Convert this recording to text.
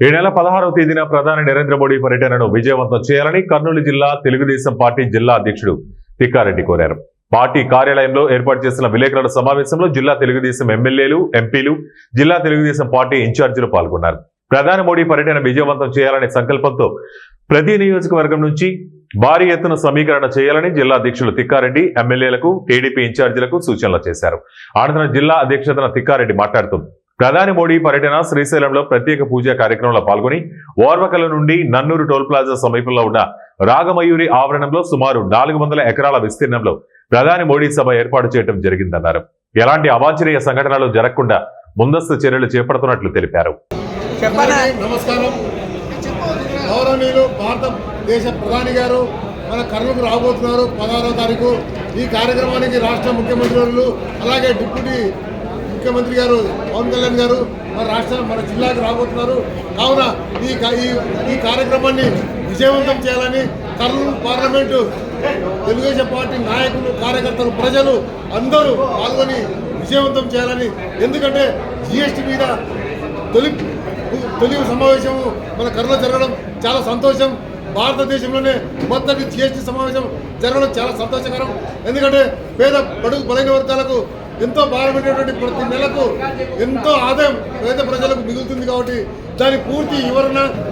ఈ నెల 16వ తేదీన ప్రధాని నరేంద్ర మోడీ పర్యటనను విజయవంతం చేయాలని కర్నూలు జిల్లా తెలుగుదేశం పార్టీ జిల్లా అధ్యక్షుడు తిక్కారెడ్డి కోరారు. పార్టీ కార్యాలయంలో ఏర్పాటు చేసిన విలేకరుల సమావేశంలో జిల్లా తెలుగుదేశం ఎమ్మెల్యేలు, ఎంపీలు, జిల్లా తెలుగుదేశం పార్టీ ఇన్ఛార్జీలు పాల్గొన్నారు. ప్రధాని మోడీ పర్యటన విజయవంతం చేయాలనే సంకల్పంతో ప్రతి నియోజకవర్గం నుంచి భారీ ఎత్తున సమీకరణ చేయాలని జిల్లా అధ్యక్షులు తిక్కారెడ్డి ఎమ్మెల్యేలకు, టీడీపీ ఇన్ఛార్జీలకు సూచనలు చేశారు. అనంతరం జిల్లా అధ్యక్షతన తిక్కారెడ్డి మాట్లాడుతూ ప్రధాని మోడీ పర్యటన శ్రీశైలంలో ప్రత్యేక పూజా కార్యక్రమంలో పాల్గొని ఓర్వకల నుండి నన్నూరు టోల్ ప్లాజా సమీపంలో ఉన్న రాగమయూరి ఆవరణంలో సుమారు 400 ఎకరాల విస్తీర్ణంలో ప్రధాని మోడీ సభ ఏర్పాటు చేయడం జరిగిందన్నారు. ఎలాంటి అవాంఛనీయ సంఘటనలు జరగకుండా ముందస్తు చర్యలు చేపడుతున్నట్లు తెలిపారు. నమస్కారం. గౌరవనీయులు భారతదేశ ప్రధాని గారు మన కర్నూలుకు రాబోతున్నారు 16వ తారీఖు. ఈ కార్యక్రమానికి రాష్ట్ర ముఖ్యమంత్రులు అలాగే డిప్యూటీ ముఖ్యమంత్రి గారు పవన్ కళ్యాణ్ గారు మన జిల్లాకు రాబోతున్నారు. కావున ఈ కార్యక్రమాన్ని విజయవంతం చేయాలని కర్నూలు పార్లమెంటు తెలుగుదేశం పార్టీ నాయకులు, కార్యకర్తలు, ప్రజలు అందరూ పాల్గొని విజయవంతం చేయాలని. ఎందుకంటే జిఎస్టీ మీద తొలి సమావేశం మన కర్నూలు జరగడం చాలా సంతోషం. భారతదేశంలోనే మొదటి జిఎస్టీ సమావేశం జరగడం చాలా సంతోషకరం. ఎందుకంటే పేద బడుగు బలైన వర్గాలకు ఎంతో భారమైనటువంటి ప్రతి నెలకు ఎంతో ఆదాయం పేద ప్రజలకు మిగులుతుంది. కాబట్టి దాని పూర్తి వివరణ